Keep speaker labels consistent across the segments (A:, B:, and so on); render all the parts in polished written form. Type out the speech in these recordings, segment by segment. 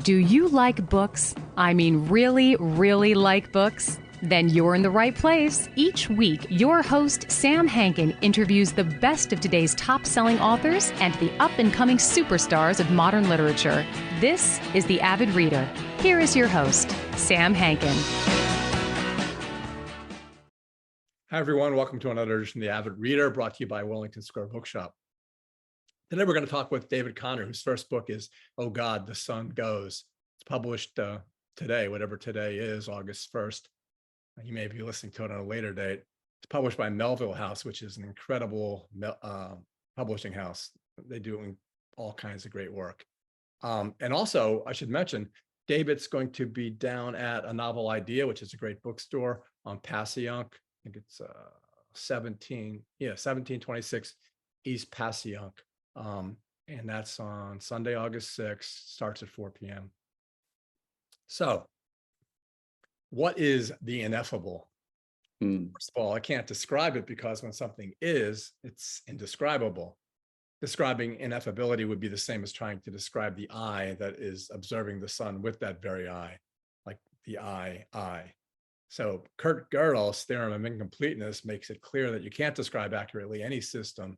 A: Do you like books? I mean, really, really like books? Then you're in the right place. Each week, your host, Sam Hankin, interviews the best of today's top-selling authors and the up-and-coming superstars of modern literature. This is The Avid Reader. Here is your host, Sam Hankin.
B: Hi, everyone. Welcome to another edition of The Avid Reader, brought to you by Wellington Square Bookshop. Today, we're going to talk with David Conner, whose first book is Oh God, the Sun Goes. It's published today, whatever today is, August 1st. You may be listening to it on a later date. It's published by Melville House, which is an incredible publishing house. They do all kinds of great work. And also, I should mention, David's going to be down at A Novel Idea, which is a great bookstore on Passyunk. I think it's 1726 East Passyunk. And that's on Sunday, August 6th, starts at 4 p.m. So, what is the ineffable? First of all, I can't describe it because when something is, it's indescribable. Describing ineffability would be the same as trying to describe the eye that is observing the sun with that very eye, like the eye. So Kurt Gödel's theorem of incompleteness makes it clear that you can't describe accurately any system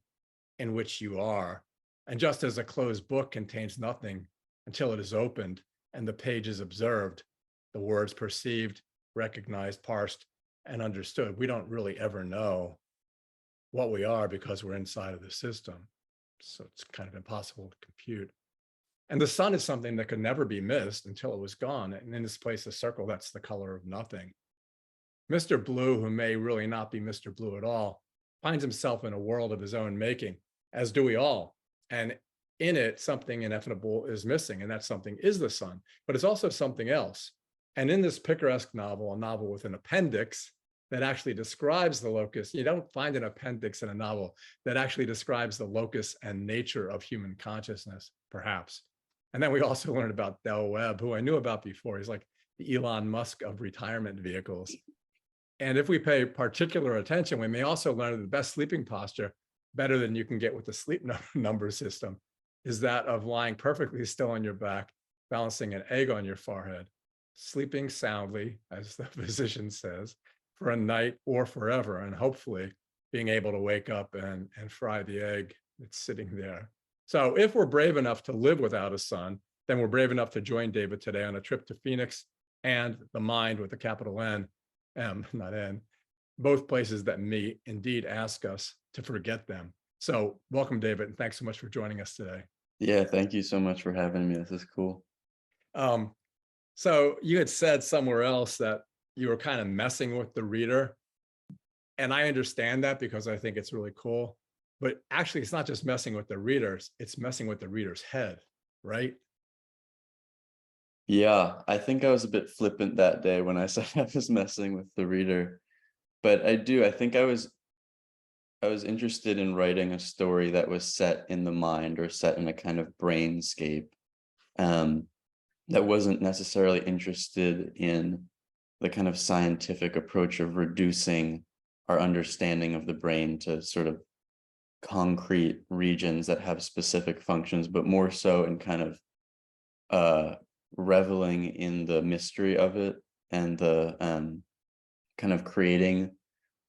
B: in which you are. And just as a closed book contains nothing until it is opened and the page is observed, the words perceived, recognized, parsed, and understood, we don't really ever know what we are because we're inside of the system. So it's kind of impossible to compute. And the sun is something that could never be missed until it was gone. And in this place, a circle, that's the color of nothing. Mr. Blue, who may really not be Mr. Blue at all, finds himself in a world of his own making, as do we all. And in it, something ineffable is missing, and that something is the sun, but it's also something else. And in this picaresque novel, a novel with an appendix that actually describes the locus, you don't find an appendix in a novel that actually describes the locus and nature of human consciousness, perhaps. And then we also learned about Del Webb, who I knew about before. He's like the Elon Musk of retirement vehicles. And if we pay particular attention, we may also learn that the best sleeping posture, better than you can get with the sleep number system, is that of lying perfectly still on your back, balancing an egg on your forehead, sleeping soundly, as the physician says, for a night or forever, and hopefully being able to wake up and fry the egg that's sitting there. So if we're brave enough to live without a sun, then we're brave enough to join David today on a trip to Phoenix and the mind with a capital N, M, not N, both places that may indeed ask us to forget them. So welcome, David, and thanks so much for joining us today.
C: Yeah, thank you so much for having me. This is cool.
B: So you had said somewhere else that you were kind of messing with the reader. And I understand that because I think it's really cool. But actually, it's not just messing with the readers, it's messing with the reader's head, right?
C: Yeah, I think I was a bit flippant that day when I said I was messing with the reader. But I think I was interested in writing a story that was set in the mind or set in a kind of brainscape, that wasn't necessarily interested in the kind of scientific approach of reducing our understanding of the brain to sort of concrete regions that have specific functions, but more so in kind of reveling in the mystery of it and the kind of creating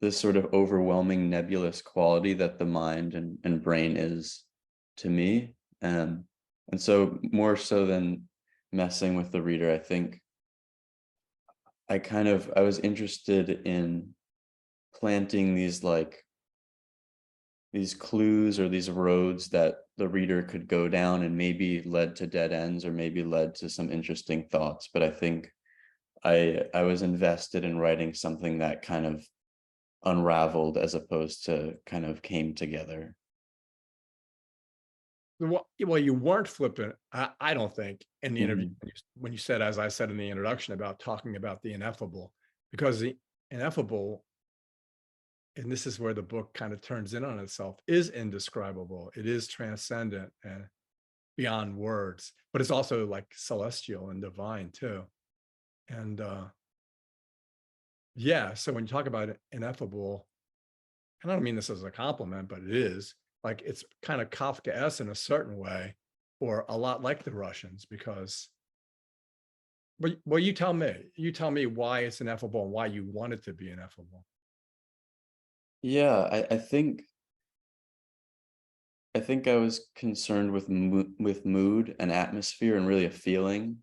C: this sort of overwhelming nebulous quality that the mind and brain is to me. And so more so than messing with the reader, I think I was interested in planting these clues or these roads that the reader could go down and maybe led to dead ends or maybe led to some interesting thoughts. But I think I was invested in writing something that kind of unraveled as opposed to kind of came together.
B: Well, you weren't flippant, I don't think, in the interview when you said, as I said in the introduction, about talking about the ineffable, because the ineffable, and this is where the book kind of turns in on itself, is indescribable. It is transcendent and beyond words, but it's also like celestial and divine too. And yeah, so when you talk about ineffable, and I don't mean this as a compliment, but it is, like, it's kind of Kafkaesque in a certain way, or a lot like the Russians, because Well, you tell me. You tell me why it's ineffable and why you want it to be ineffable.
C: Yeah, I think I was concerned with mood and atmosphere and really a feeling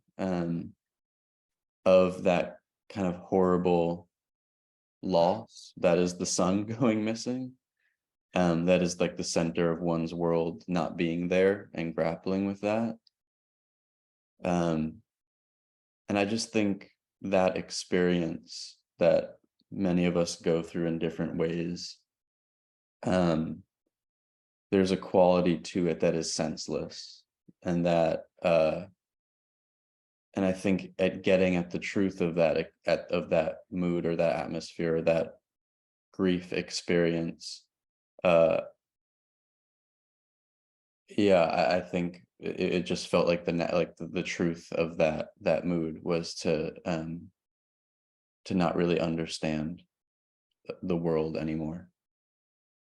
C: of that kind of horrible loss that is the sun going missing. That is like the center of one's world not being there and grappling with that. Um, and I just think that experience that many of us go through in different ways, um, there's a quality to it that is senseless, and that and I think at getting at the truth of that mood or that atmosphere or that grief experience, uh yeah, I think it just felt like the truth of that mood was to not really understand the world anymore.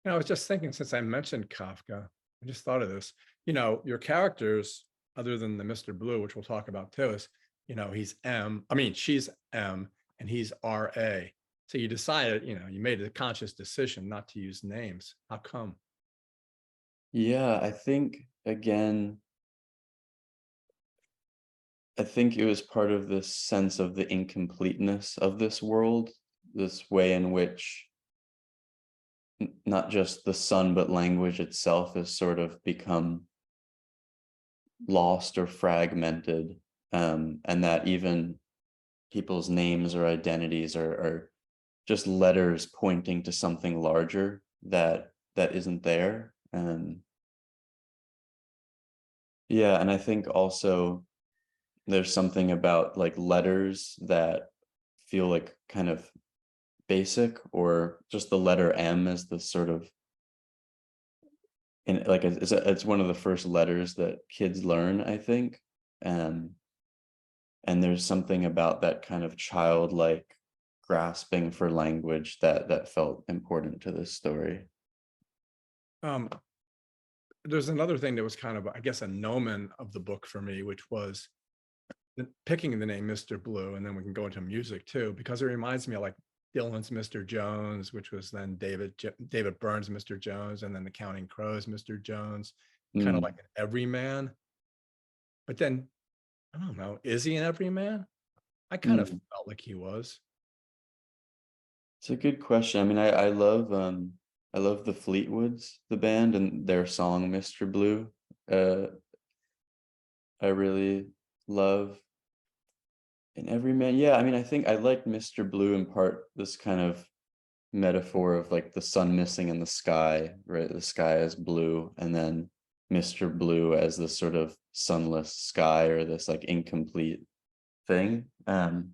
B: I was just thinking, since I mentioned Kafka, I just thought of this. Your characters, other than the Mr. Blue, which we'll talk about too, is, he's M. I mean, she's M and he's RA. So you decided, you made a conscious decision not to use names. How come?
C: Yeah, I think it was part of this sense of the incompleteness of this world, this way in which not just the sun, but language itself has sort of become lost or fragmented, and that even people's names or identities are just letters pointing to something larger that isn't there. Yeah, and I think also there's something about like letters that feel like kind of basic, or just the letter M is the sort of, and like it's one of the first letters that kids learn, I think. um and there's something about that kind of childlike grasping for language that felt important to this story.
B: Um, there's another thing that was kind of, I guess, a nomen of the book for me, which was picking the name Mr. Blue, and then we can go into music too, because it reminds me of like Dylan's Mr. Jones, which was then David Byrne's Mr. Jones, and then the Counting Crows Mr. Jones, kind of
C: Mm,
B: like an everyman. But then, I don't know, is he an everyman? I kind of
C: mm.
B: felt like he was.
C: It's a good question. I mean, I love the Fleetwoods, the band, and their song Mr. Blue. uh I really love. And Everyman, yeah, I mean, I think I like Mr. Blue in part, this kind of metaphor of like the sun missing in the sky, right? The sky is blue, and then Mr. Blue as this sort of sunless sky, or this like incomplete thing. And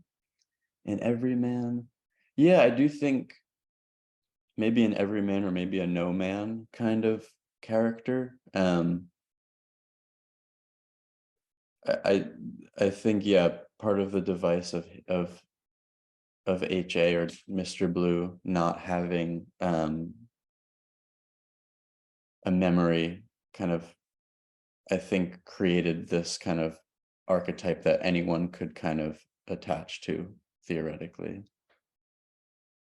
C: Everyman, yeah, I do think maybe an everyman or maybe a no man kind of character. I I think, yeah, part of the device of HA or Mr. Blue not having a memory kind of, I think, created this kind of archetype that anyone could kind of attach to theoretically.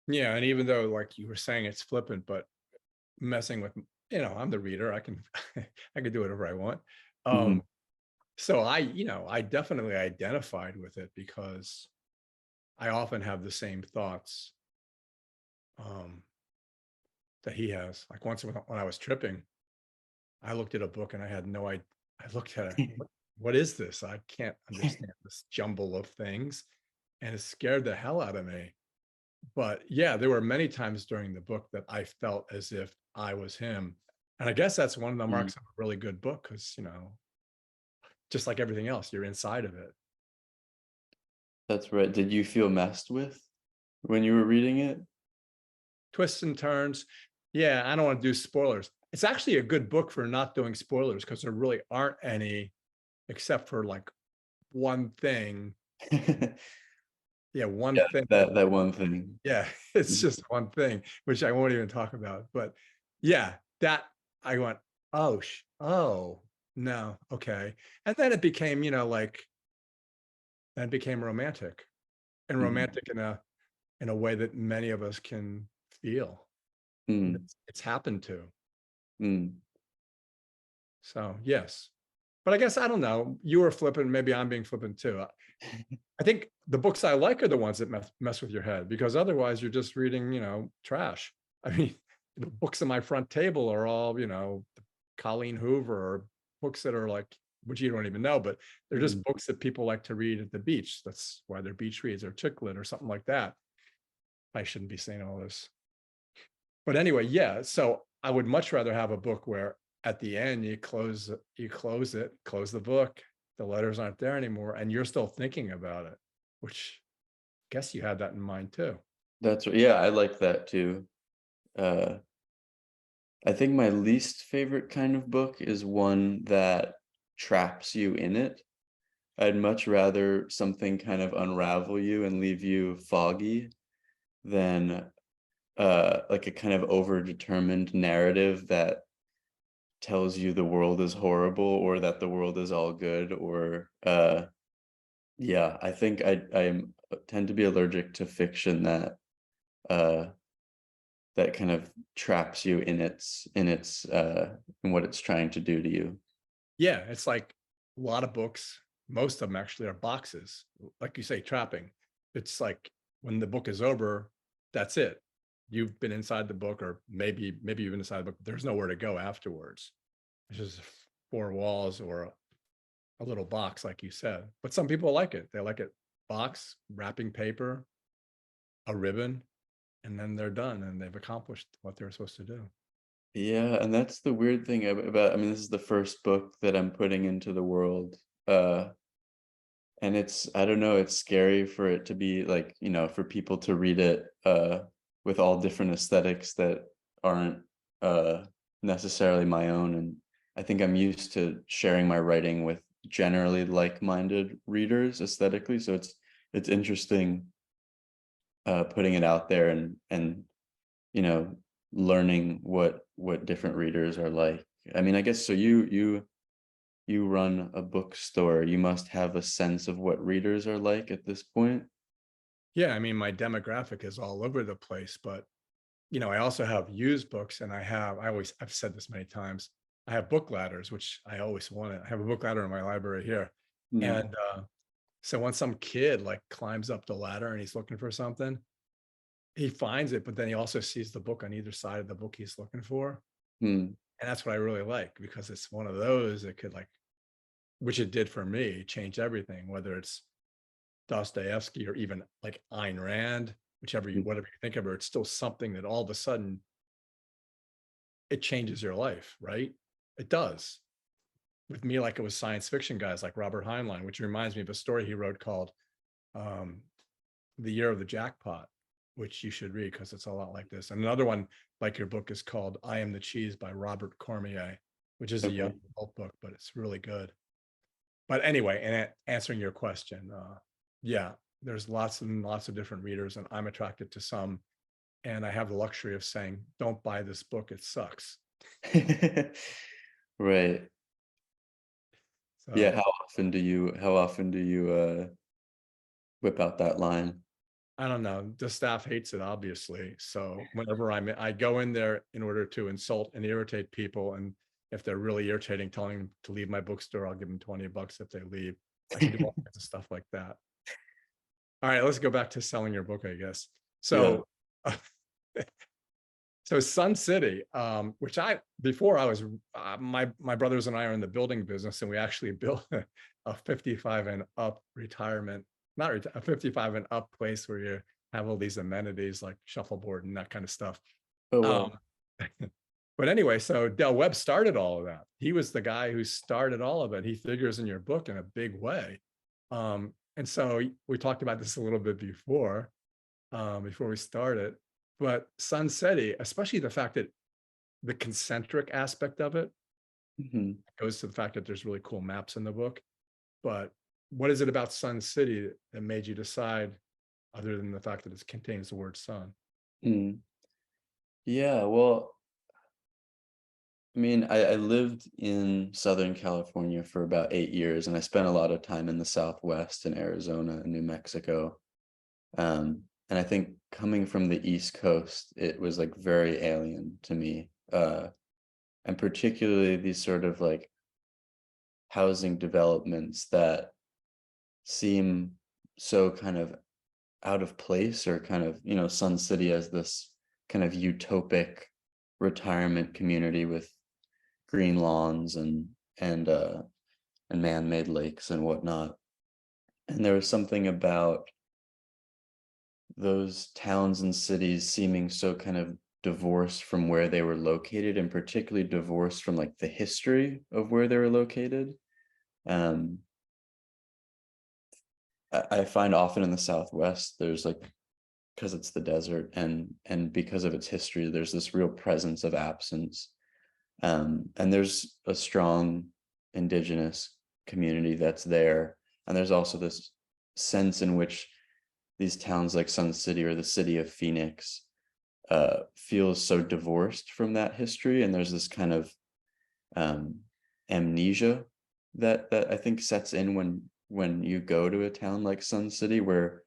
B: Yeah, and even though, like you were saying, it's flippant, but messing with, I'm the reader. I can, I can do whatever I want.
C: Mhm.
B: So I definitely identified with it because I often have the same thoughts um, that he has. Like once when I was tripping, I looked at a book and I had no idea. I looked at it. What is this? I can't understand this jumble of things, and it scared the hell out of me. But yeah, there were many times during the book that I felt as if I was him, and I guess that's one of the
C: Mm,
B: marks of a really good book, because just like everything else, you're inside of it.
C: that's right. Did you feel messed with when you were reading it?
B: Twists and turns. Yeah, I don't want to do spoilers. It's actually a good book for not doing spoilers, because there really aren't any, except for like one thing. Yeah, one
C: Yeah,
B: thing.
C: that one thing.
B: Yeah, it's just one thing, which I won't even talk about. But yeah, that I went, oh, oh, no, okay. And then it became, like then became romantic, and
C: Mhm.
B: romantic in a way that many of us can feel.
C: Mm.
B: It's happened to.
C: Mm.
B: So yes, but I guess I don't know. You were flippant. Maybe I'm being flippant too. I think the books I like are the ones that mess with your head, because otherwise you're just reading, trash. I mean, the books on my front table are all, Colleen Hoover, or books that are like, which you don't even know, but they're just
C: Mm.
B: books that people like to read at the beach. That's why they're beach reads, or chick lit or something like that. I shouldn't be saying all this. But anyway, yeah. So I would much rather have a book where at the end close the book, the letters aren't there anymore, and you're still thinking about it, which I guess you had that in mind too.
C: That's yeah, I like that too. Uh, I think my least favorite kind of book is one that traps you in it. I'd much rather something kind of unravel you and leave you foggy than like a kind of overdetermined narrative that tells you the world is horrible or that the world is all good or yeah, I think tend to be allergic to fiction uh that kind of traps you in in what it's trying to do to you.
B: Yeah, it's like a lot of books, most of them actually are boxes, like you say, trapping. It's like when the book is over, that's it. You've been inside the book, or maybe you've been inside the book. There's nowhere to go afterwards. It's just four walls, or a little box, like you said. But some people like it. They like it box, wrapping paper, a ribbon, and then they're done and they've accomplished what they're supposed to do.
C: Yeah, and that's the weird thing about, I mean, this is the first book that I'm putting into the world. Uh and it's, I don't know, it's scary for it to be like, for people to read it with all different aesthetics that aren't uh necessarily my own. And I think I'm used to sharing my writing with generally like-minded readers aesthetically. So it's interesting putting it out there and you know learning what different readers are like. I mean, I guess so you run a bookstore, you must have a sense of what readers are like at this point.
B: Yeah, I mean, my demographic is all over the place, but I also have used books, and I've said this many times. I have book ladders, which I always wanted. I have a book ladder in my library here.
C: Mm,
B: And so when some kid like climbs up the ladder and he's looking for something, he finds it, but then he also sees the book on either side of the book he's looking for.
C: mm,
B: And that's what I really like, because it's one of those that could, like, which it did for me, change everything, whether it's Dostoevsky or even like Ayn Rand,
C: mm.
B: whatever you think of her, it's still something that all of a sudden it changes your life, right? It does. With me, like, it was science fiction guys like Robert Heinlein, which reminds me of a story he wrote called um, The Year of the Jackpot, which you should read because it's a lot like this. And another one, like your book, is called I Am the Cheese by Robert Cormier, which is a young
C: Okay.
B: adult book, but it's really good. But anyway, and answering your question, yeah, there's lots and lots of different readers, and I'm attracted to some. And I have the luxury of saying, don't buy this book, it sucks.
C: Right. Yeah,
B: So
C: how often do you whip out that line?
B: I don't know. The staff hates it, obviously. So whenever I go in there in order to insult and irritate people. And if they're really irritating, telling them to leave my bookstore, I'll give them $20 if they leave. I can do all kinds of stuff like that. All right, let's go back to selling your book, I guess.
C: Yeah.
B: So, so Sun City, which before I was, my brothers and I are in the building business, and we actually built a 55 and up retirement, a 55 and up place where you have all these amenities like shuffleboard and that kind of stuff.
C: Oh
B: Um,
C: well.
B: but anyway, so Del Webb started all of that. He was the guy who started all of it. He figures in your book in a big way. And so we talked about this a little bit before we started. But Sun City, especially the fact that the concentric aspect of it
C: Mhm.
B: goes to the fact that there's really cool maps in the book. But what is it about Sun City that made you decide, other than the fact that it contains the word sun?
C: Mm. Yeah, well, I mean, I lived in Southern California for about 8 years, and I spent a lot of time in the Southwest in Arizona and New Mexico. And I think coming from the East Coast, it was like very alien to me. And particularly these sort of like housing developments that seem so kind of out of place, or kind of, Sun City as this kind of utopic retirement community with green lawns and man-made lakes and whatnot. And there was something about those towns and cities seeming so kind of divorced from where they were located, and particularly divorced from like the history of where they were located. Um, I find often in the Southwest, there's like, because it's the desert and because of its history, there's this real presence of absence. And there's a strong indigenous community that's there. And there's also this sense in which these towns like Sun City or the city of Phoenix feels so divorced from that history. And there's this kind of amnesia that I think sets in when you go to a town like Sun City, where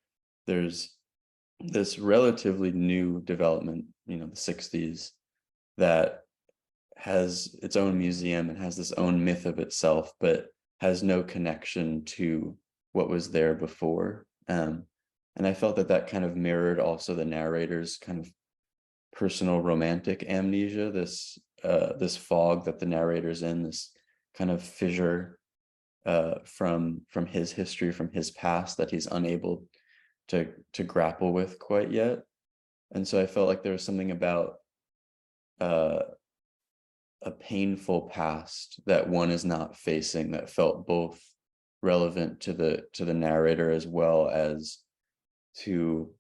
C: there's this relatively new development, the 60s, that has its own museum and has this own myth of itself, but has no connection to what was there before. And I felt that kind of mirrored also the narrator's kind of personal romantic amnesia, this fog that the narrator's in, this kind of fissure from his history, from his past, that he's unable to grapple with quite yet. And so I felt like there was something about a painful past that one is not facing, that felt both relevant to the narrator as well as to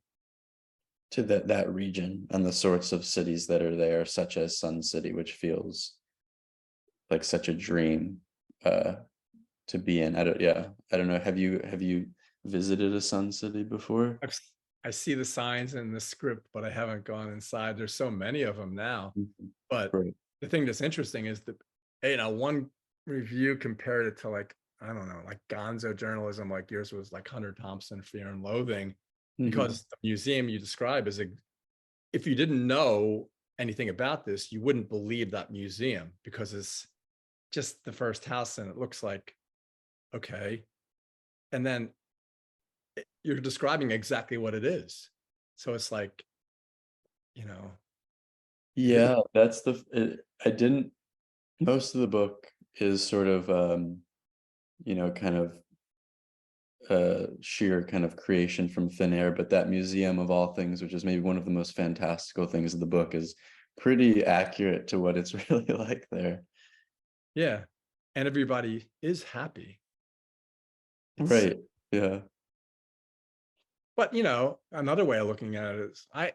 C: that region and the sorts of cities that are there, such as Sun City, which feels like such a dream to be in. I don't know. Have you visited a Sun City before?
B: I see the signs in the script, but I haven't gone inside. There's so many of them now. But
C: Right.
B: the thing that's interesting is that, one review compared it to like, I don't know, like gonzo journalism, like yours was like Hunter Thompson, Fear and Loathing, because the museum you describe is if you didn't know anything about this, you wouldn't believe that museum, because it's just the first house and it looks like, okay. And then you're describing exactly what it is. So it's like,
C: Yeah, that's I didn't, most of the book is sort of, kind of sheer kind of creation from thin air, but that museum of all things, which is maybe one of the most fantastical things of the book, is pretty accurate to what it's really like there.
B: Yeah. And everybody is happy.
C: Right. Yeah.
B: But another way of looking at it is I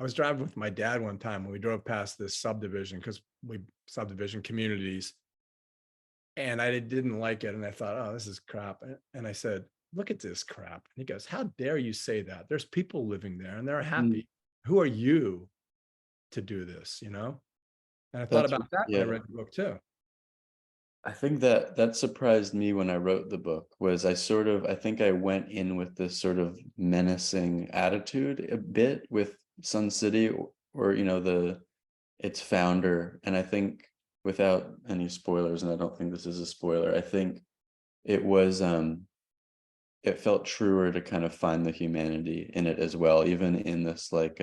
B: was driving with my dad one time when we drove past this subdivision, because we subdivision communities, and I didn't like it. And I thought, oh, this is crap. And I said, look at this crap. And he goes, how dare you say that? There's people living there and they're happy. Who are you to do this? And I thought about that when I read the book too.
C: I think that surprised me when I wrote the book. Was I think I went in with this sort of menacing attitude a bit with Sun City, or its founder. And I think, without any spoilers, and I don't think this is a spoiler, I think it was it felt truer to kind of find the humanity in it as well, even in this like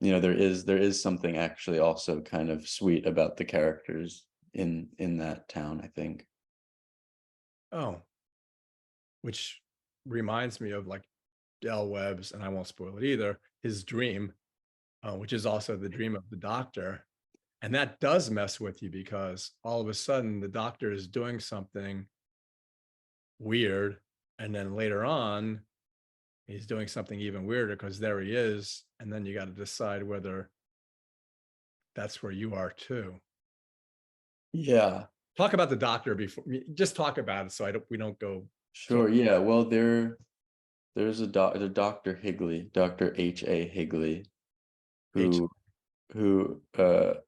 C: there is something actually also kind of sweet about the characters in that town, I think.
B: Oh, which reminds me of like Del Webb's, and I won't spoil it either, his dream, which is also the dream of the doctor. And that does mess with you, because all of a sudden the doctor is doing something weird. And then later on, he's doing something even weirder, because there he is. And then you got to decide whether that's where you are too.
C: Yeah.
B: Talk about the doctor before, just talk about it, so we don't go.
C: Sure. Yeah. Well, there's a Dr. Higley, Dr. H.A. Higley, who the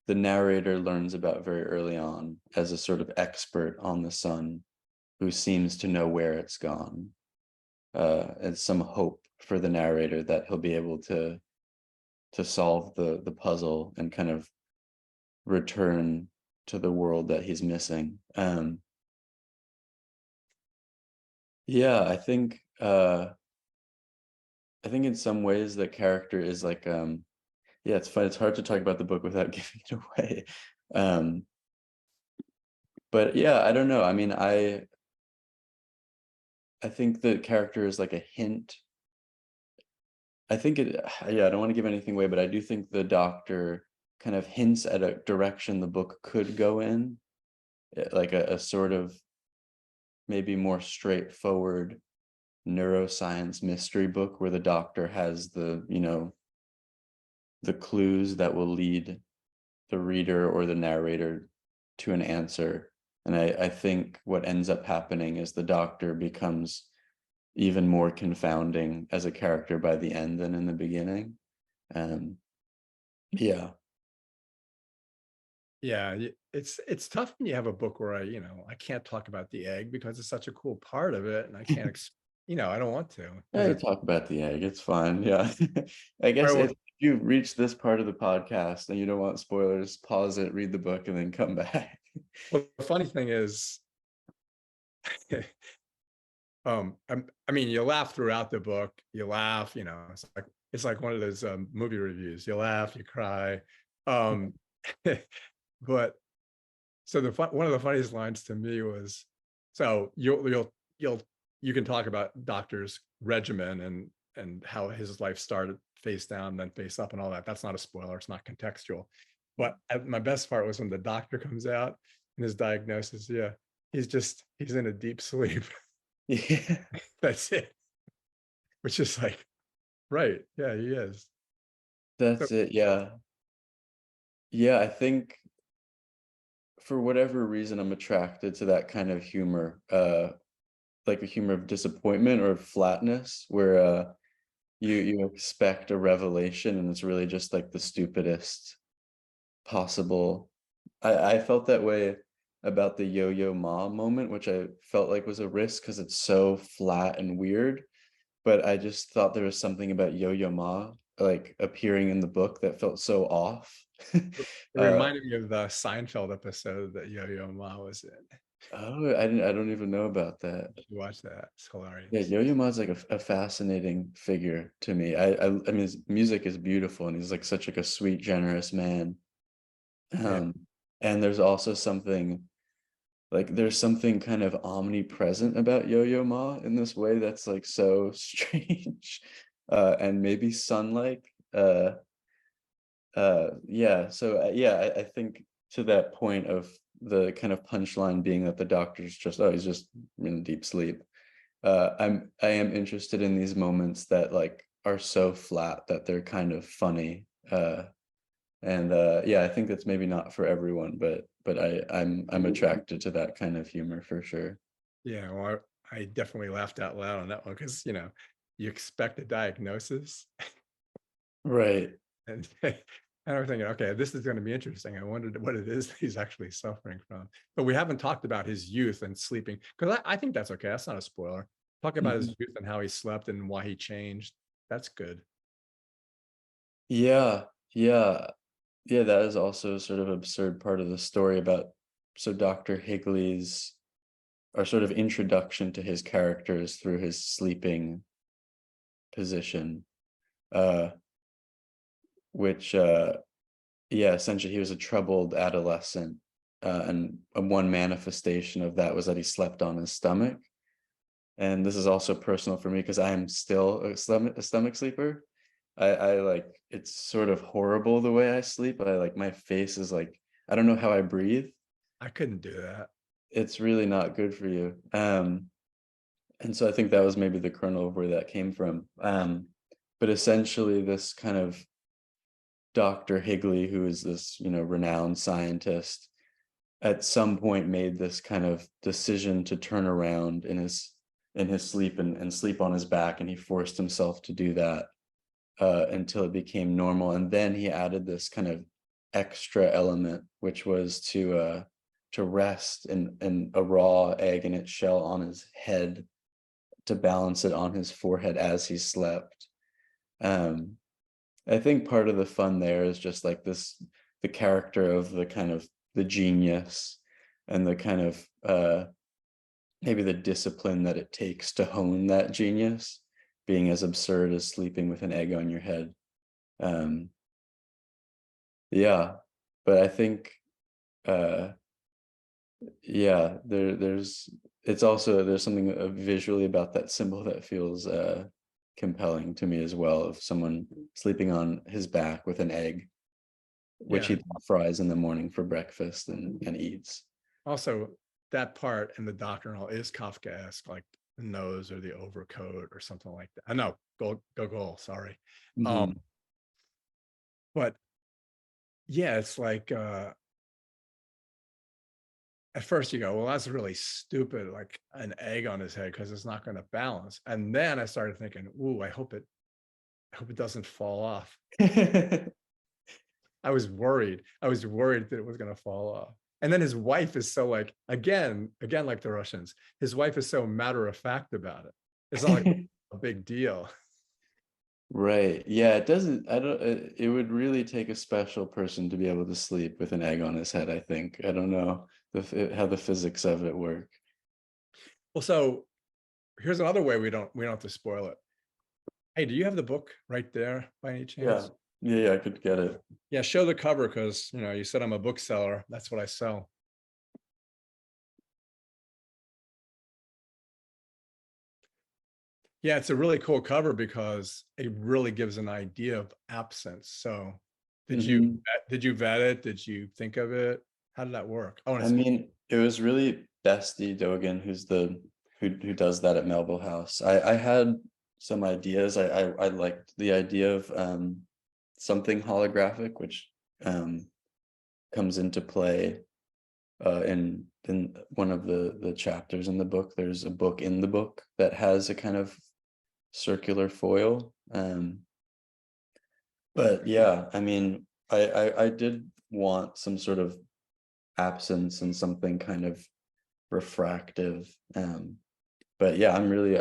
C: narrator learns about very early on as a sort of expert on the sun, who seems to know where it's gone. And some hope for the narrator that he'll be able to solve the puzzle and kind of return to the world that he's missing. Yeah, I think in some ways the character is like yeah, it's fun. It's hard to talk about the book without giving it away. But yeah, I don't know. I mean, I think the character is like a hint. I think it, yeah, I don't want to give anything away, but I do think the doctor kind of hints at a direction the book could go in, like a sort of maybe more straightforward neuroscience mystery book where the doctor has the, the clues that will lead the reader or the narrator to an answer. And I think what ends up happening is the doctor becomes even more confounding as a character by the end than in the beginning. Yeah.
B: Yeah, it's tough when you have a book where I can't talk about the egg because it's such a cool part of it, and I can't, I don't want to
C: Yeah,
B: because
C: you
B: it's
C: talk about the egg. It's fine. Yeah. I guess
B: or
C: if you reach this part of the podcast and you don't want spoilers, pause it, read the book, and then come back.
B: well, the funny thing is, I mean, you laugh throughout the book. You laugh, it's like one of those movie reviews. You laugh, you cry, um, but so one of the funniest lines to me was, so you can talk about Doctor's regimen and how his life started face down, then face up, and all that. That's not a spoiler. It's not contextual. But my best part was when the doctor comes out and his diagnosis. Yeah, he's in a deep sleep.
C: Yeah.
B: That's it. Which is like, right? Yeah, he is. So,
C: That's it. Yeah. Yeah, I think for whatever reason I'm attracted to that kind of humor, like a humor of disappointment or flatness, where you expect a revelation and it's really just like the stupidest possible. I felt that way about the Yo-Yo Ma moment, which I felt like was a risk because it's so flat and weird. But I just thought there was something about Yo-Yo Ma like appearing in the book that felt so off.
B: it
C: uh,
B: reminded me of the Seinfeld episode that Yo-Yo Ma was in.
C: oh, I don't even know about that.
B: You watch that; it's
C: Yeah,
B: hilarious.
C: Yo-Yo Ma's like a fascinating figure to me. I mean, his music is beautiful, and he's like such like a sweet, generous man.
B: Yeah,
C: Um, and there's also something like there's something kind of omnipresent about Yo-Yo Ma in this way that's like so strange, and maybe sun-like. Yeah. So yeah, I think to that point of the kind of punchline being that the doctor's just, oh, he's just in deep sleep. I am interested in these moments that like are so flat that they're kind of funny. And yeah, I think that's maybe not for everyone, but I'm attracted to that kind of humor for sure.
B: yeah. Well, I definitely laughed out loud on that one because you expect a diagnosis,
C: Right.
B: and and I'm thinking, okay, this is going to be interesting. I wondered what it is that he's actually suffering from. But we haven't talked about his youth and sleeping, because I think that's okay. That's not a spoiler. Talk about his
C: Mhm.
B: youth and how he slept and why he changed. That's good.
C: Yeah, yeah, yeah. That is also sort of absurd part of the story about so Dr. Higley's our sort of introduction to his characters through his sleeping position, uh, which yeah, essentially he was a troubled adolescent, and one manifestation of that was that he slept on his stomach. And this is also personal for me because I am still a stomach sleeper. I like it's sort of horrible the way I sleep. I like my face is like I don't know how I breathe.
B: I couldn't do that.
C: It's really not good for you. And so I think that was maybe the kernel of where that came from. But essentially, this kind of Dr. Higley, who is this, renowned scientist, at some point made this kind of decision to turn around in his sleep and sleep on his back, and he forced himself to do that. until it became normal. And then he added this kind of extra element, which was to rest in a raw egg in its shell on his head, to balance it on his forehead as he slept. I think part of the fun there is just like this, the character of the kind of the genius and the kind of maybe the discipline that it takes to hone that genius, being as absurd as sleeping with an egg on your head. Yeah, but I think yeah, there's something visually about that symbol that feels compelling to me as well, of someone sleeping on his back with an egg, which
B: Yeah.
C: he fries in the morning for breakfast and eats.
B: Also, that part in the doctrinal is Kafkaesque, like the nose or the overcoat or something like that. I know, go, sorry.
C: Mhm.
B: But yeah, it's like at first you go, well, that's really stupid, like an egg on his head, because it's not going to balance. And then I started thinking, ooh, I hope it doesn't fall off. I was worried that it was going to fall off. And then his wife is so like, again, like the Russians, his wife is so matter of fact about it. It's not like a big deal.
C: Right. Yeah, it doesn't, I don't, it would really take a special person to be able to sleep with an egg on his head, I think. I don't know how the physics of it work.
B: Well, so here's another way we don't have to spoil it. Hey, do you have the book right there by any chance?
C: Yeah, I could get it.
B: Yeah, show the cover, because you said I'm a bookseller. That's what I sell. Yeah, it's a really cool cover because it really gives an idea of absence. So did you
C: Mhm.
B: vet it? Did you think of it? How did that work? Oh, and
C: I
B: it's
C: mean, it was really Bestie Dogan who does that at Melville House. I had some ideas. I liked the idea of something holographic, which comes into play in one of the chapters in the book. There's a book in the book that has a kind of circular foil. But yeah, I mean, I did want some sort of absence and something kind of refractive. But yeah, I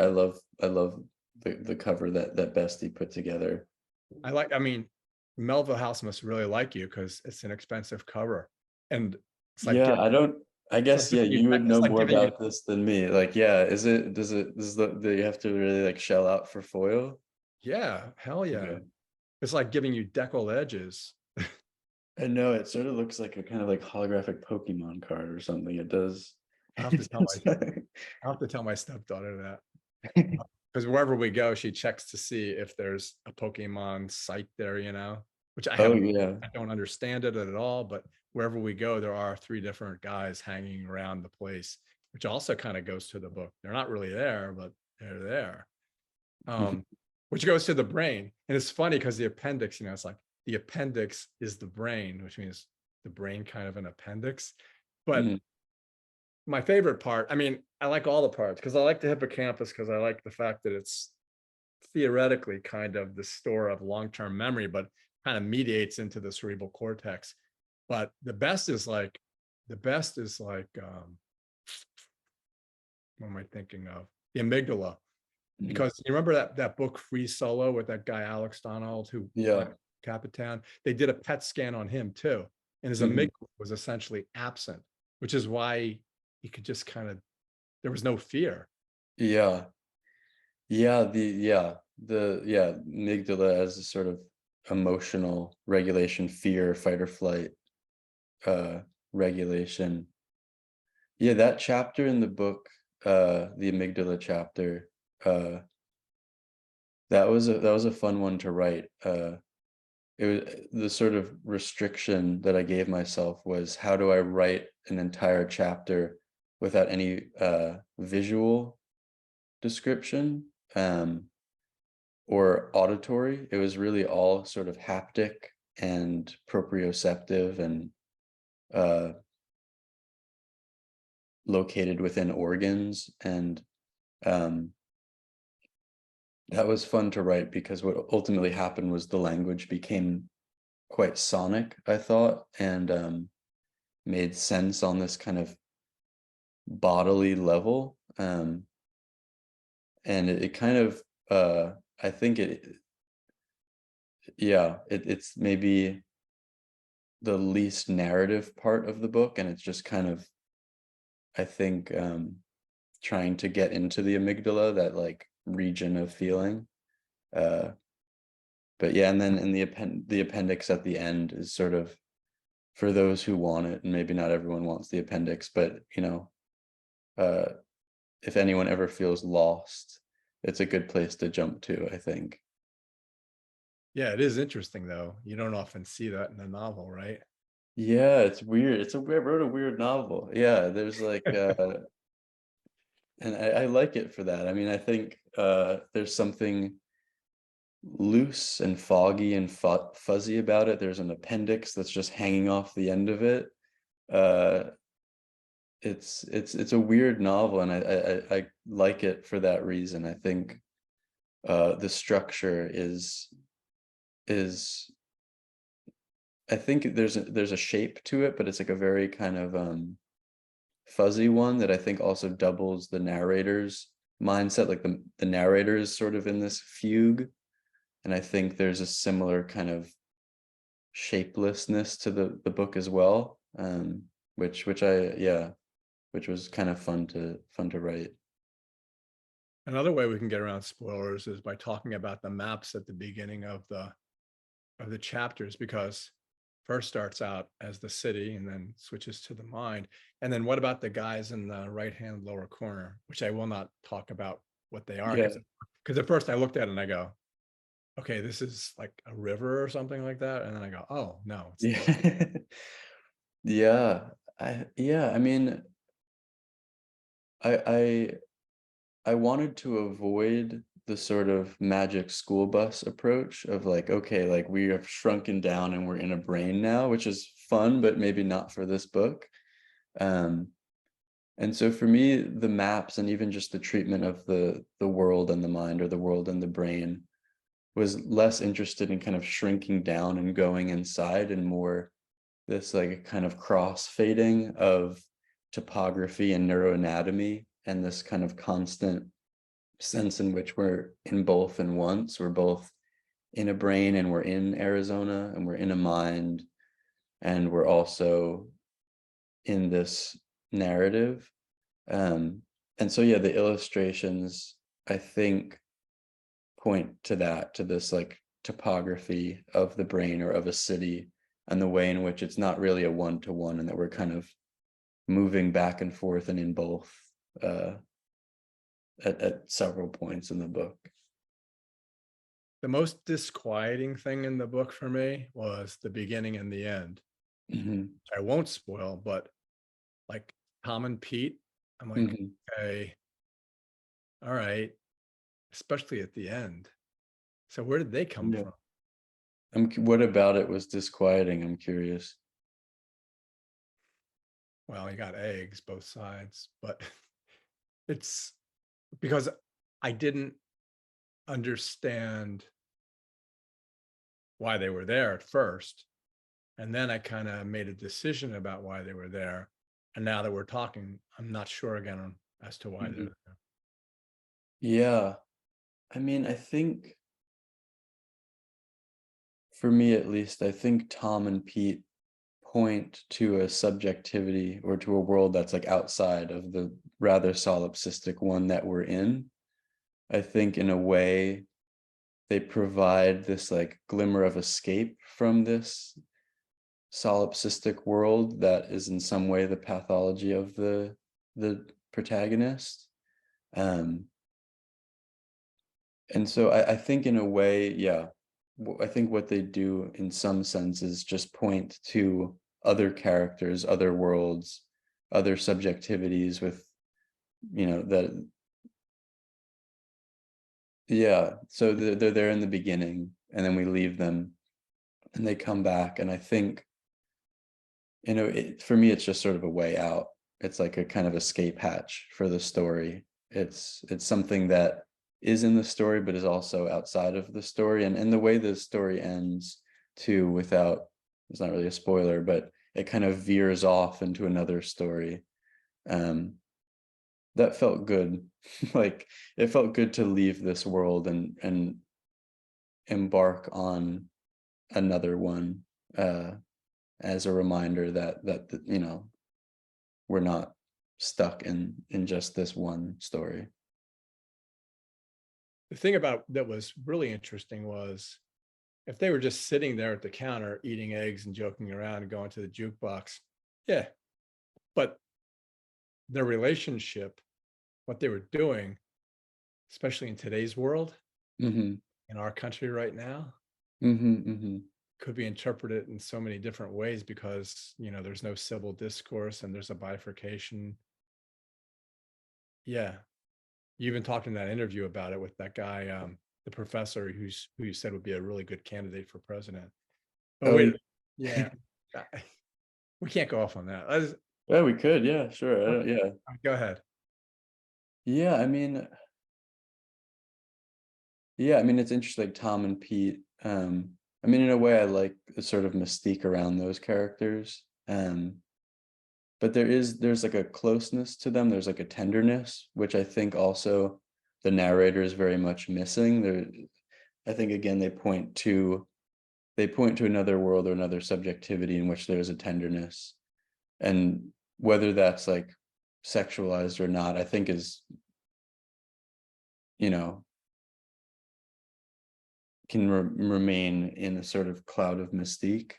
C: love the cover that Bestie put together.
B: I mean, Melville House must really like you, because it's an expensive cover. And it's like
C: Yeah, I guess, yeah, you would
B: it's
C: know
B: like
C: more
B: giving you,
C: about this than me. Like, yeah, do you have to really like shell out for foil?
B: yeah, hell yeah.
C: Okay.
B: It's like giving you deckled edges.
C: I know it sort of looks like a kind of like holographic Pokemon card or something. It does.
B: I have to tell
C: It's
B: my I have to tell my stepdaughter that, because wherever we go, she checks to see if there's a Pokemon site there, which
C: Oh yeah.
B: I don't understand it at all, but wherever we go, there are 3 different guys hanging around the place, which also kind of goes to the book. They're not really there, but they're there. Which goes to the brain. And it's funny because the appendix, it's like the appendix is the brain, which means the brain kind of an appendix. But
C: Mm,
B: my favorite part, I mean, I like all the parts, because I like the hippocampus, because I like the fact that it's theoretically kind of the store of long-term memory, but kind of mediates into the cerebral cortex. But the best is like what am I thinking of? The amygdala.
C: mm.
B: Because you remember that book Free Solo with that guy Alex Donald, who
C: Yeah.
B: Capitan? They did a PET scan on him too, and his
C: Mhm.
B: amygdala was essentially absent, which is why he could just kind of, there was no fear.
C: Yeah. The amygdala as a sort of emotional regulation, fear, fight or flight, uh, regulation. Yeah, that chapter in the book, the amygdala chapter, uh, that was a fun one to write. It was the sort of restriction that I gave myself was, how do I write an entire chapter without any visual description or auditory? It was really all sort of haptic and proprioceptive and uh, located within organs. And um, That was fun to write because what ultimately happened was the language became quite sonic, I thought, and made sense on this kind of bodily level. And it kind of, I think it's maybe the least narrative part of the book, and it's just kind of, I think, trying to get into the amygdala, that like region of feeling. Uh, but yeah, and then in the appendix at the end is sort of for those who want it, and maybe not everyone wants the appendix, but uh, if anyone ever feels lost, it's a good place to jump to, I think.
B: Yeah, it is interesting though. You don't often see that in a novel, right?
C: Yeah, it's weird. I wrote a weird novel. Yeah, there's like and I like it for that. I mean, I think there's something loose and foggy and fuzzy about it. There's an appendix that's just hanging off the end of it. Uh, it's a weird novel, and I like it for that reason. I think the structure is I think there's a shape to it, but it's like a very kind of fuzzy one that I think also doubles the narrator's mindset. Like the narrator is sort of in this fugue, and I think there's a similar kind of shapelessness to the book as well, which was kind of fun to write.
B: Another way we can get around spoilers is by talking about the maps at the beginning of the chapters, because first starts out as the city and then switches to the mind. And then what about the guys in the right hand lower corner, which I will not talk about what they are,
C: Yeah.
B: because at first I looked at it and I go, okay, this is like a river or something like that. And then I go, oh no, it's not.
C: Yeah. Yeah. I mean, I I wanted to avoid the sort of magic school bus approach of like, okay, like we have shrunken down and we're in a brain now, which is fun, but maybe not for this book. Um, and so for me, the maps and even just the treatment of the world and the mind, or the world and the brain, was less interested in kind of shrinking down and going inside, and more this like kind of cross fading of topography and neuroanatomy, and this kind of constant sense in which we're in both and once. We're both in a brain, and we're in Arizona, and we're in a mind, and we're also in this narrative. And so yeah, the illustrations, I think, point to that, to this like topography of the brain or of a city, and the way in which it's not really a one-to-one, and that we're kind of moving back and forth and in both uh, at several points in the book.
B: The most disquieting thing in the book for me was the beginning and the end.
C: Mm-hmm.
B: I won't spoil, but like Tom and Pete, I'm like,
C: Mm-hmm.
B: okay, all right, especially at the end. So where did they come
C: Yeah.
B: from?
C: What about it was disquieting? I'm curious.
B: Well, you got eggs, both sides, but it's because I didn't understand why they were there at first. And then I kind of made a decision about why they were there. And now that we're talking, I'm not sure again as to why
C: Mm-hmm.
B: they're there.
C: Yeah. I mean, I think for me at least, I think Tom and Pete point to a subjectivity, or to a world that's like outside of the rather solipsistic one that we're in. I think in a way they provide this like glimmer of escape from this solipsistic world that is in some way the pathology of the protagonist. Um, and so I think in a way, yeah, I think what they do in some sense is just point to other characters, other worlds, other subjectivities with, that, yeah. So they're there in the beginning, and then we leave them, and they come back. And I think, for me, it's just sort of a way out. It's like a kind of escape hatch for the story. It's something that is in the story, but is also outside of the story. And the way the story ends too, without, it's not really a spoiler, but it kind of veers off into another story. That felt good. Like, it felt good to leave this world and embark on another one, as a reminder that you know, we're not stuck in just this one story.
B: The thing about that was really interesting was if they were just sitting there at the counter eating eggs and joking around and going to the jukebox, yeah. But their relationship, what they were doing, especially in today's world,
C: Mm-hmm.
B: in our country right now,
C: Mm-hmm. Mm-hmm.
B: could be interpreted in so many different ways because, you know, there's no civil discourse and there's a bifurcation. Yeah. You even talked in that interview about it with that guy, the professor who you said would be a really good candidate for president. But
C: Oh,
B: wait, yeah, we can't go off on that.
C: yeah, we could. Yeah, sure. I don't, yeah.
B: Go ahead.
C: Yeah, I mean, yeah, I mean, it's interesting, like Tom and Pete. I mean, in a way, I like the sort of mystique around those characters. But there's like a closeness to them. There's like a tenderness, which I think also the narrator is very much missing. There, I think again, they point to another world or another subjectivity in which there's a tenderness. And whether that's like sexualized or not, I think is, you know, can remain in a sort of cloud of mystique.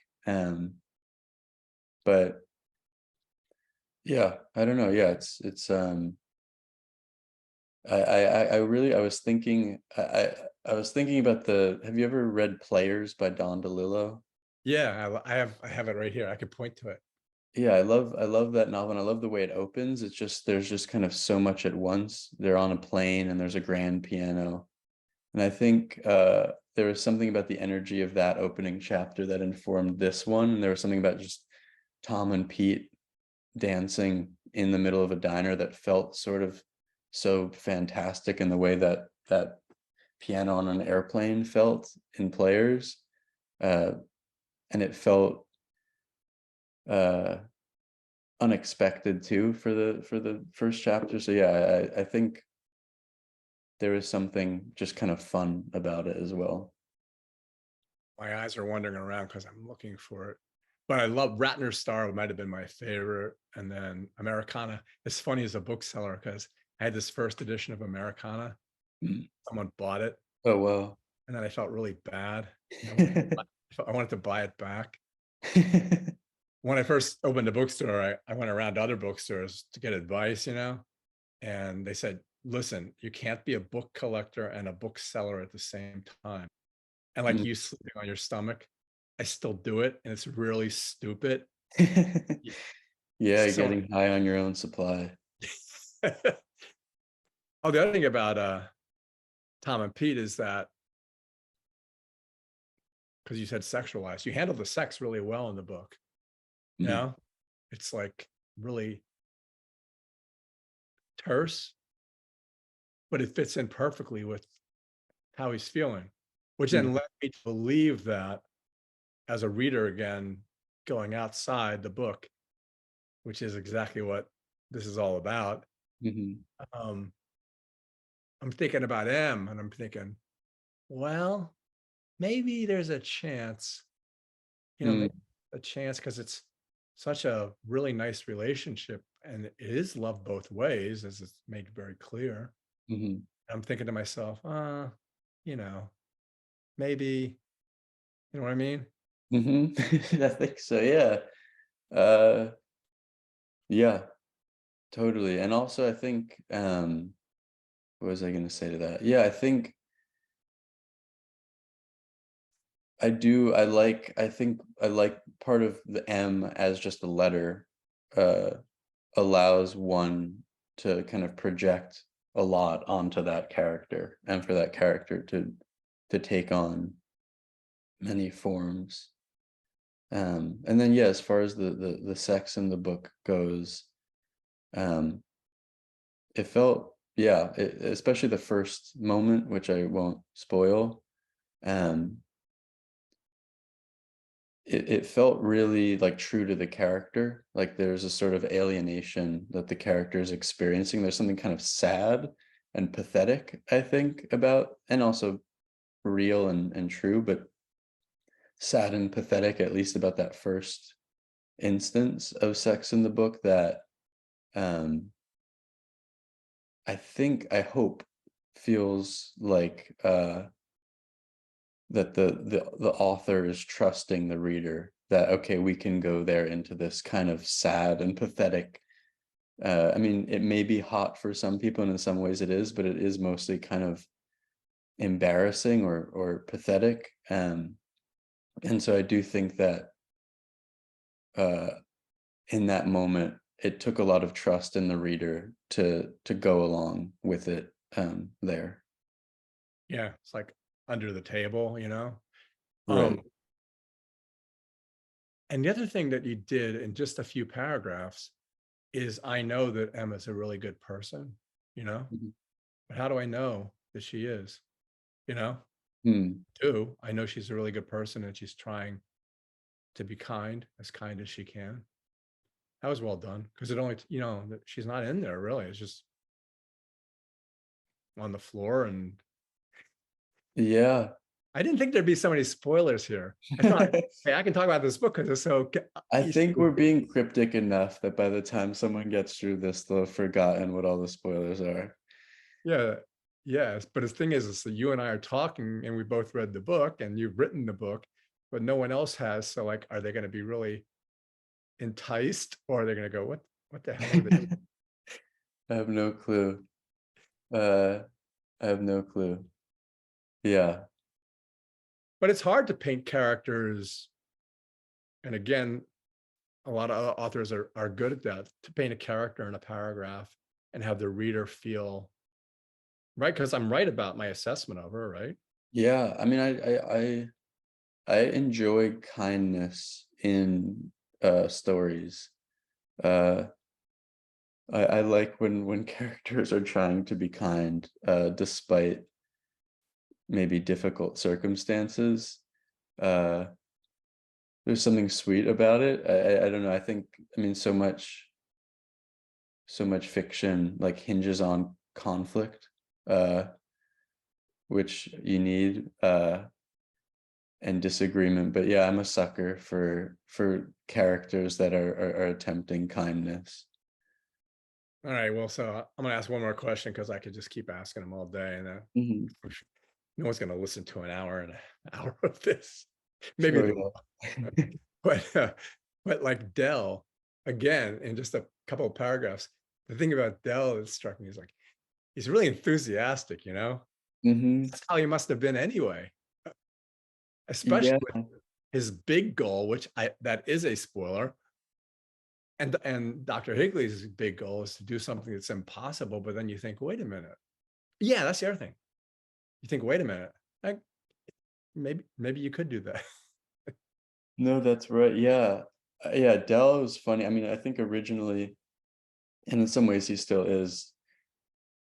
C: But yeah, I don't know. Yeah, it's I really, I was thinking, I was thinking about have you ever read Players by Don DeLillo?
B: Yeah, I have it right here. I could point to it.
C: Yeah, I love that novel, and I love the way it opens. It's just, there's just kind of so much at once. They're on a plane and there's a grand piano. And I think there was something about the energy of that opening chapter that informed this one. And there was something about just Tom and Pete dancing in the middle of a diner that felt sort of so fantastic in the way that that piano on an airplane felt in Players. Uh, and it felt uh, unexpected too for the first chapter. So yeah, I think there is something just kind of fun about it as well.
B: My eyes are wandering around because I'm looking for it. But I love Ratner's Star, might have been my favorite. And then Americana. It's funny as a bookseller because I had this first edition of Americana.
C: Mm.
B: Someone bought it,
C: Oh wow.
B: and then I felt really bad. I wanted to buy it back. When I first opened a bookstore, I went around to other bookstores to get advice, you know, and they said, listen, you can't be a book collector and a bookseller at the same time. And like
C: Mm.
B: you sleeping on your stomach, I still do it, and it's really stupid.
C: Yeah,
B: So
C: getting high on your own supply.
B: oh, the other thing about Tom and Pete is that because you said sexualized, you handle the sex really well in the book. You
C: Mm.
B: know, it's like really terse, but it fits in perfectly with how he's feeling, which
C: Mm.
B: then led me to believe that as a reader again, going outside the book, which is exactly what this is all about.
C: Mhm.
B: Um, I'm thinking about M and I'm thinking, well, maybe there's a chance, you know,
C: Mm.
B: maybe a chance because it's such a really nice relationship and it is love both ways, as it's made very clear.
C: Mhm.
B: I'm thinking to myself, you know, maybe, you know what I mean?
C: Mhm. I think so, yeah. Uh, yeah, totally. And also I think, what was I gonna say to that? Yeah, I think I like part of the M as just a letter, uh, allows one to kind of project a lot onto that character, and for that character to take on many forms. And then yeah, as far as the sex in the book goes, um, it felt yeah, especially the first moment, which I won't spoil. It felt really like true to the character. Like there's a sort of alienation that the character is experiencing. There's something kind of sad and pathetic, I think, about, and also real and true, but sad and pathetic, at least about that first instance of sex in the book that I hope feels like that the author is trusting the reader that, okay, we can go there into this kind of sad and pathetic. I mean, it may be hot for some people, and in some ways it is, but it is mostly kind of embarrassing or pathetic. And so I do think that in that moment, it took a lot of trust in the reader to go along with it there.
B: Yeah, it's like under the table, you know.
C: Right.
B: And the other thing that you did in just a few paragraphs is, I know that Emma's a really good person, you know,
C: Mhm.
B: but how do I know that she is? You know,
C: Hmm.
B: I know she's a really good person and she's trying to be as kind as she can. That was well done, because it only, you know, she's not in there really. It's just on the floor. And
C: Yeah.
B: I didn't think there'd be so many spoilers here. I thought, hey, I can talk about this book because it's so
C: I
B: easy.
C: think we're being cryptic enough that by the time someone gets through this, they'll have forgotten what all the spoilers are.
B: Yeah. Yes. But the thing is that you and I are talking and we both read the book and you've written the book, but no one else has. So like, are they going to be really enticed, or are they going to go, what the hell are they doing?
C: I have no clue. I have no clue. Yeah.
B: But it's hard to paint characters. And again, a lot of other authors are good at that, to paint a character in a paragraph and have the reader feel right. Because I'm right about my assessment of her, right?
C: Yeah. I mean, I enjoy kindness in stories. Uh I like when characters are trying to be kind, despite maybe difficult circumstances. Uh there's something sweet about it. I don't know. I think, I mean, so much fiction like hinges on conflict, uh which you need, and disagreement. But yeah, I'm a sucker for characters that are attempting kindness.
B: All right. Well, so I'm going to ask one more question because I could just keep asking them all day, and
C: Mhm.
B: no one's going to listen to an hour and an hour of this. Maybe
C: Sure,
B: they will.
C: yeah.
B: But like Dell, again, in just a couple of paragraphs, the thing about Dell that struck me is like, he's really enthusiastic, you know?
C: Hmm.
B: That's how he must have been anyway, especially
C: Yeah.
B: with his big goal, which that is a spoiler. And Dr. Higley's big goal is to do something that's impossible. But then you think, wait a minute. Yeah, that's the other thing. You think, wait a minute, like maybe you could do that.
C: No, that's right. Yeah. Yeah, Dell was funny. I mean, I think originally, and in some ways he still is,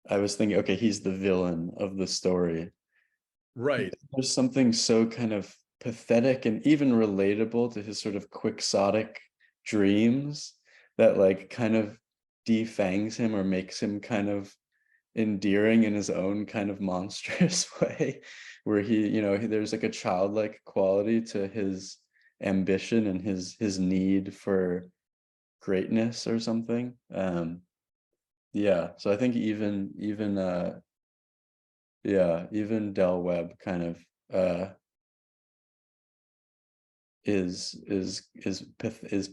C: I was thinking, okay, he's the villain of the story.
B: Right.
C: There's something so kind of pathetic and even relatable to his sort of quixotic dreams that like kind of defangs him or makes him kind of endearing in his own kind of monstrous way, where he, there's like a childlike quality to his ambition and his need for greatness or something. Yeah, so I think even Del Webb kind of uh is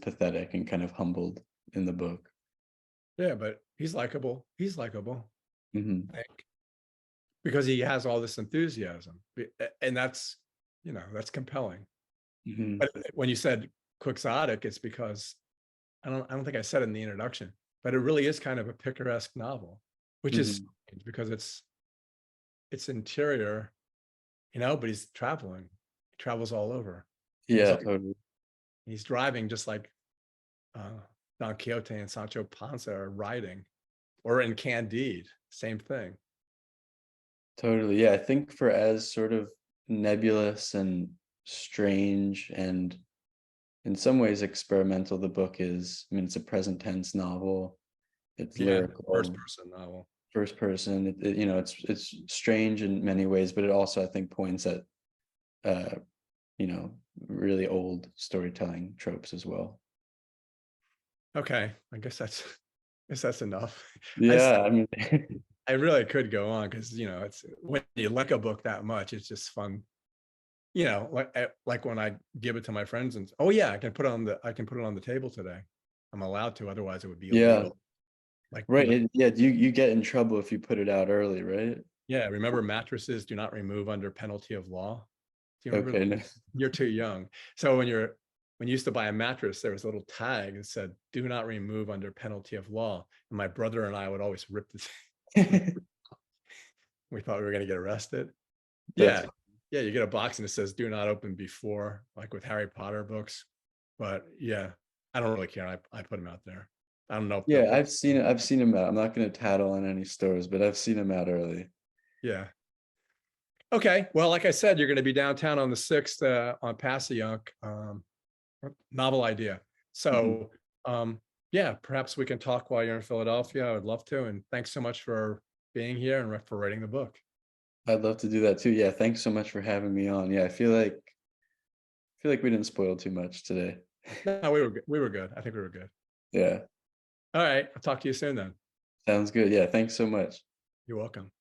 C: pathetic and kind of humbled in the book.
B: Yeah, but he's likable. He's likable,
C: Hmm.
B: I think, because he has all this enthusiasm. And that's compelling.
C: Hmm.
B: But when you said quixotic, it's because I don't think I said it in the introduction, but it really is kind of a picaresque novel, which is
C: Hmm.
B: strange because it's interior, but he's traveling. He travels all over. And
C: Yeah, totally.
B: he's driving just like Don Quixote and Sancho Panza are riding, or in Candide. same thing.
C: Totally. Yeah. I think for as sort of nebulous and strange and in some ways experimental the book is, I mean, it's a present tense novel. It's
B: Yeah, first
C: lyrical,
B: person novel.
C: first person. You know, it's strange in many ways, but it also, I think, points at, you know, really old storytelling tropes as well.
B: Okay, I guess that's enough.
C: Yeah. I mean,
B: I really could go on because, you know, it's when you like a book that much, it's just fun. You know, like when I give it to my friends and, oh yeah, I can put it on the table today. I'm allowed to, otherwise it would be
C: yeah.
B: illegal. Like,
C: Right. Yeah. You get in trouble if you put it out early, right?
B: yeah, remember mattresses do not remove under penalty of law. Do you remember?
C: Okay. No.
B: You're too young. So when you used to buy a mattress, there was a little tag that said, "Do not remove under penalty of law." And my brother and I would always rip this. We thought we were going to get arrested.
C: That's
B: Yeah, yeah. You get a box and it says, "Do not open before," like with Harry Potter books. But yeah, I don't really care. I put them out there. I don't know if
C: yeah. I've seen it. I've seen them out. I'm not going to tattle on any stores, but I've seen them out early.
B: Yeah. Okay. Well, like I said, you're going to be downtown on the 6th on Passayunk. Novel idea. So, yeah, perhaps we can talk while you're in Philadelphia. I would love to. And thanks so much for being here and for writing the book.
C: I'd love to do that too. Yeah. Thanks so much for having me on. Yeah. I feel like we didn't spoil too much today.
B: No, we were good. We were good. I think we were good.
C: Yeah.
B: All right. I'll talk to you soon then.
C: Sounds good. Yeah. Thanks so much.
B: You're welcome.